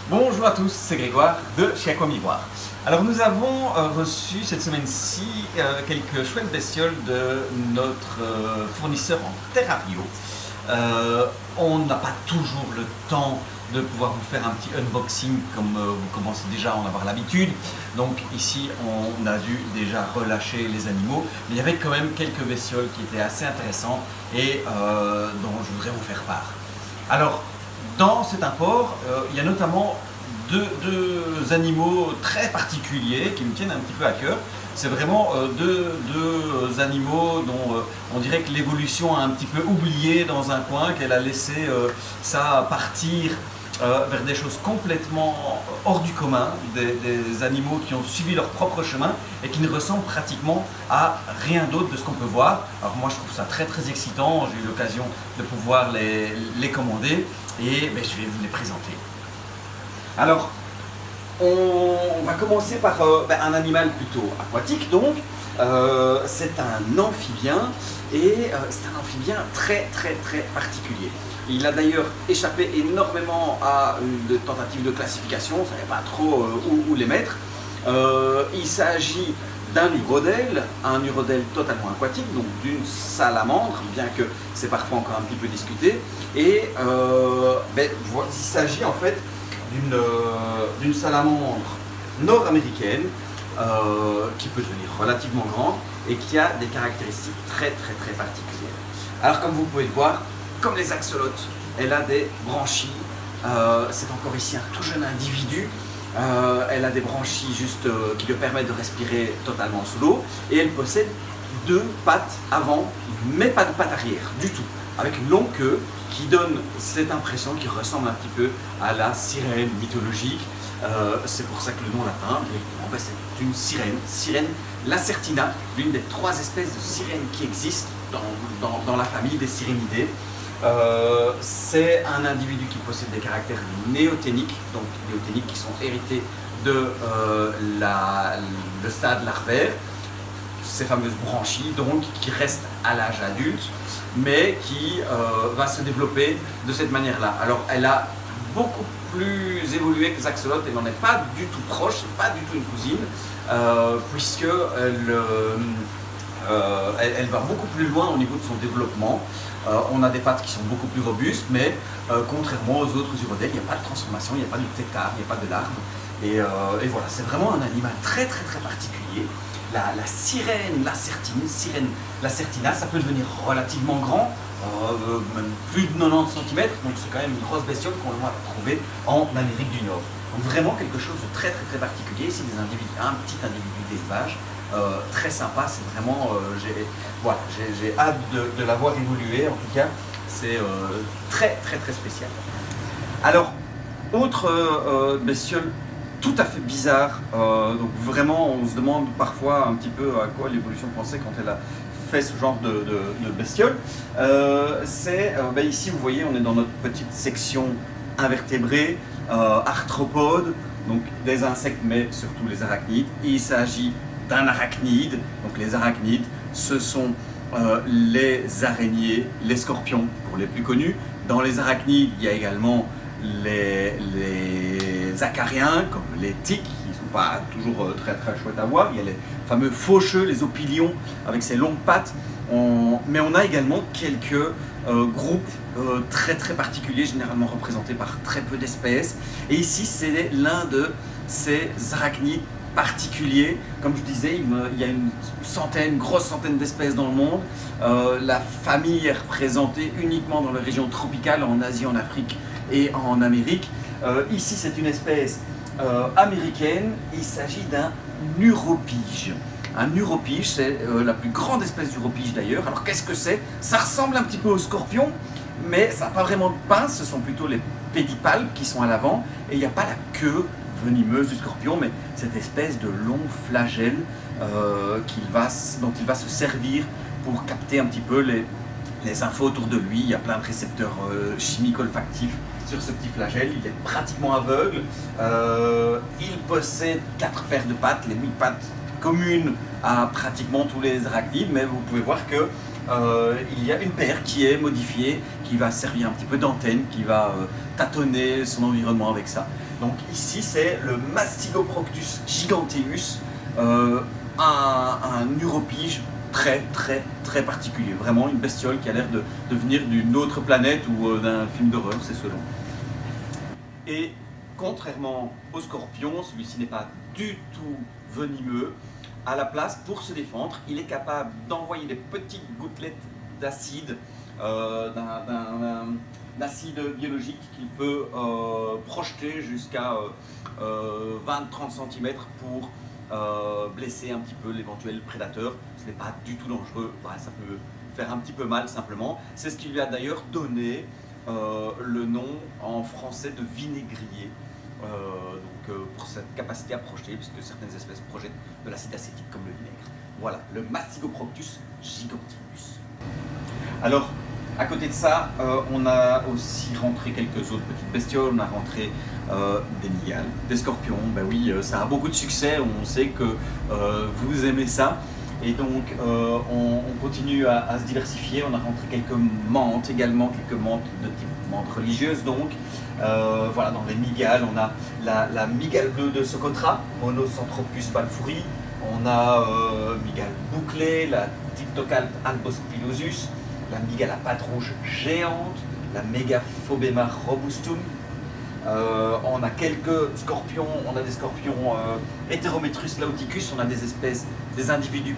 Bonjour à tous, c'est Grégoire de chez Aquamivoire. Alors nous avons reçu cette semaine-ci quelques chouettes bestioles de notre fournisseur en terrario. On n'a pas toujours le temps de pouvoir vous faire un petit unboxing comme vous commencez déjà à en avoir l'habitude. Donc ici on a dû déjà relâcher les animaux, mais il y avait quand même quelques bestioles qui étaient assez intéressantes et dont je voudrais vous faire part. Alors dans cet import, il y a notamment deux animaux très particuliers qui me tiennent un petit peu à cœur. C'est vraiment deux animaux dont on dirait que l'évolution a un petit peu oublié dans un coin, qu'elle a laissé ça partir vers des choses complètement hors du commun, des animaux qui ont suivi leur propre chemin et qui ne ressemblent pratiquement à rien d'autre de ce qu'on peut voir. Alors moi je trouve ça très excitant, j'ai eu l'occasion de pouvoir les commander et je vais vous les présenter. Alors on va commencer par un animal plutôt aquatique donc, c'est un amphibien et c'est un amphibien très particulier. Il a d'ailleurs échappé énormément à une tentative de classification, on ne savait pas trop où les mettre. Il s'agit d'un urodèle, un urodèle totalement aquatique, donc d'une salamandre, bien que c'est parfois encore un petit peu discuté. Et il s'agit en fait d'une salamandre nord-américaine qui peut devenir relativement grande et qui a des caractéristiques très particulières. Alors comme vous pouvez le voir, comme les axolotes, elle a des branchies, c'est encore ici un tout jeune individu, elle a des branchies juste qui lui permettent de respirer totalement sous l'eau et elle possède deux pattes avant, mais pas de pattes arrière du tout, avec une longue queue qui donne cette impression qui ressemble un petit peu à la sirène mythologique. C'est pour ça que le nom latin, c'est une sirène lacertina, l'une des trois espèces de sirènes qui existent dans la famille des sirénidés. C'est un individu qui possède des caractères néoténiques, donc néoténiques qui sont hérités de le stade larvaire, ces fameuses branchies donc qui restent à l'âge adulte, mais qui va se développer de cette manière-là. Alors elle a beaucoup plus évolué que les axolotes, elle n'en est pas du tout proche, c'est pas du tout une cousine, puisque elle va beaucoup plus loin au niveau de son développement. On a des pattes qui sont beaucoup plus robustes, mais contrairement aux autres urodèles, il n'y a pas de transformation, il n'y a pas de tétard, il n'y a pas de larve. Et voilà, c'est vraiment un animal très particulier. La sirène lacertina, ça peut devenir relativement grand, même plus de 90 cm, donc c'est quand même une grosse bestiole qu'on va trouver en Amérique du Nord. Donc vraiment quelque chose de très particulier, c'est un petit individu d'élevage. Très sympa, c'est vraiment, j'ai hâte de la voir évoluer, en tout cas c'est très spécial. Alors, autre bestiole tout à fait bizarre, donc vraiment on se demande parfois un petit peu à quoi l'évolution pensait quand elle a fait ce genre de bestiole. Ici vous voyez on est dans notre petite section invertébrés, arthropodes, donc des insectes mais surtout les arachnides. Il s'agit d'un arachnide, donc les arachnides ce sont les araignées, les scorpions pour les plus connus. Dans les arachnides il y a également les acariens comme les tiques qui ne sont pas toujours très chouettes à voir. Il y a les fameux faucheux, les opilions avec ces longues pattes. Mais on a également quelques groupes très particuliers, généralement représentés par très peu d'espèces. Et ici c'est l'un de ces arachnides particuliers. Comme je disais, il y a une grosse centaine d'espèces dans le monde. La famille est représentée uniquement dans les régions tropicales, en Asie, en Afrique et en Amérique. Ici c'est une espèce américaine, il s'agit d'un uropyge. Un uropyge, c'est la plus grande espèce d'uropyge d'ailleurs. Alors qu'est-ce que c'est? Ça ressemble un petit peu au scorpion, mais ça n'a pas vraiment de pince, ce sont plutôt les pédipalpes qui sont à l'avant, et il n'y a pas la queue venimeuse du scorpion, mais cette espèce de long flagelle dont il va se servir pour capter un petit peu les infos autour de lui. Il y a plein de récepteurs chimiques olfactifs sur ce petit flagelle. Il est pratiquement aveugle. Il possède 4 paires de pattes, les 8 pattes communes à pratiquement tous les arachnides, mais vous pouvez voir que il y a une paire qui est modifiée, qui va servir un petit peu d'antenne, qui va tâtonner son environnement avec ça. Donc ici c'est le Mastigoproctus giganteus, un uropige très particulier. Vraiment une bestiole qui a l'air de venir d'une autre planète ou d'un film d'horreur, c'est selon. Et contrairement au scorpion, celui-ci n'est pas du tout venimeux. À la place, pour se défendre, il est capable d'envoyer des petites gouttelettes d'acide, d'acide biologique qu'il peut projeter jusqu'à 20-30 cm pour blesser un petit peu l'éventuel prédateur. Ce n'est pas du tout dangereux, ça peut faire un petit peu mal simplement. C'est ce qui lui a d'ailleurs donné le nom en français de vinaigrier, pour cette capacité à projeter, puisque certaines espèces projettent de l'acide acétique comme le vinaigre. Voilà, le Mastigoproctus giganteus. Alors, à côté de ça, on a aussi rentré quelques autres petites bestioles. On a rentré des mygales, des scorpions. Ben oui, ça a beaucoup de succès. On sait que vous aimez ça. Et donc, on continue à se diversifier. On a rentré quelques menthes également, quelques menthes de type menthe religieuse. Donc, voilà, dans les mygales, on a la mygale bleue de Socotra, Monocenthropus balfouri. On a mygale bouclée, la Diptocalpe albospilosus, la mygale à pattes rouges géante, la Megaphobema robustum. On a quelques scorpions, on a des scorpions Heterometrus lauticus, on a des individus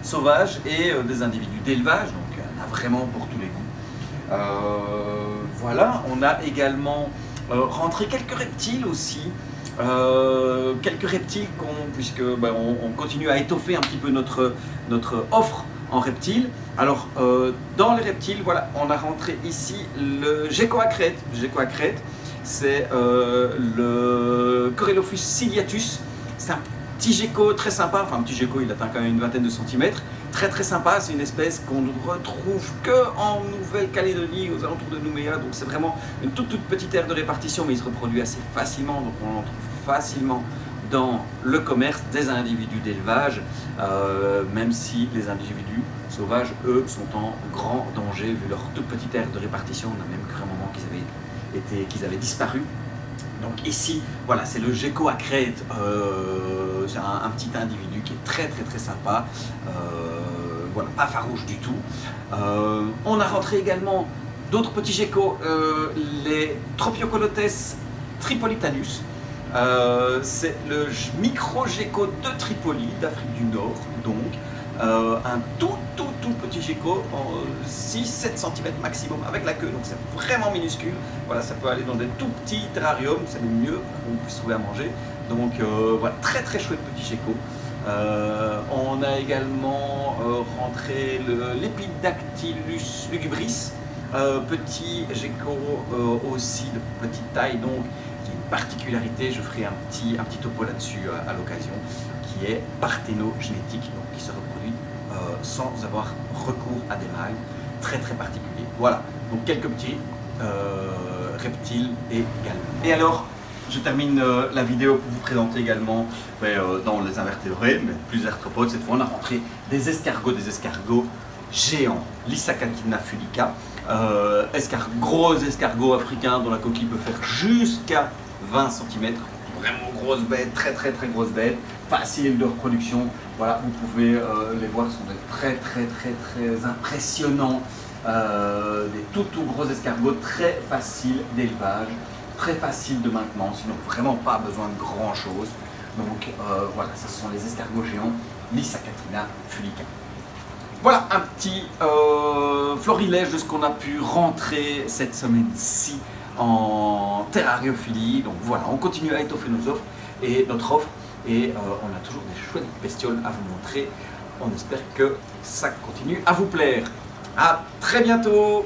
sauvages et des individus d'élevage, donc on a vraiment pour tous les goûts. Voilà, on a également rentré quelques reptiles aussi, puisque on continue à étoffer un petit peu notre offre en reptiles. Alors, dans les reptiles, voilà, on a rentré ici le gecko à crête. Le gecko à crête, c'est le Corylopus ciliatus. C'est un petit gecko très sympa, enfin un petit gecko, il atteint quand même une vingtaine de centimètres. Très sympa, c'est une espèce qu'on ne retrouve que en Nouvelle-Calédonie, aux alentours de Nouméa. Donc c'est vraiment une toute petite aire de répartition, mais il se reproduit assez facilement, donc on en trouve facilement dans le commerce des individus d'élevage, même si les individus sauvages, eux, sont en grand danger vu leur toute petite aire de répartition. On a même cru un moment qu'ils avaient disparu. Donc ici, voilà, c'est le gecko à crête, c'est un petit individu qui est très sympa, voilà, pas farouche du tout. On a rentré également d'autres petits geckos, les Tropiocolotes tripolitanus. C'est le micro-gecko de Tripoli, d'Afrique du Nord, donc un tout petit gecko, 6-7 cm maximum avec la queue, donc c'est vraiment minuscule. Voilà, ça peut aller dans des tout petits terrariums, c'est le mieux pour qu'on puisse trouver à manger. Donc voilà, très chouette petit gecko. On a également rentré l'Epidactylus lugubris, petit gecko aussi de petite taille, donc qui a une particularité, je ferai un petit topo là-dessus à l'occasion, qui est parthénogénétique, donc qui se reproduit sans avoir recours à des mâles, très particulier. Voilà, donc quelques petits reptiles également. Et alors, je termine la vidéo pour vous présenter également dans les invertébrés, mais plus arthropodes. Cette fois, on a rentré des escargots géants, Lysacatina fulica, gros escargots africains dont la coquille peut faire jusqu'à 20 cm. Vraiment grosse bête, très grosse bête, facile de reproduction. Voilà, vous pouvez les voir, ce sont des très impressionnants, des tout gros escargots, très faciles d'élevage, très faciles de maintenance, ils n'ont vraiment pas besoin de grand chose. Donc voilà, ce sont les escargots géants Lysacatina fulica. Voilà un petit florilège de ce qu'on a pu rentrer cette semaine-ci en terrariophilie. Donc voilà, on continue à étoffer notre offre et on a toujours des chouettes bestioles à vous montrer. On espère que ça continue à vous plaire. À très bientôt!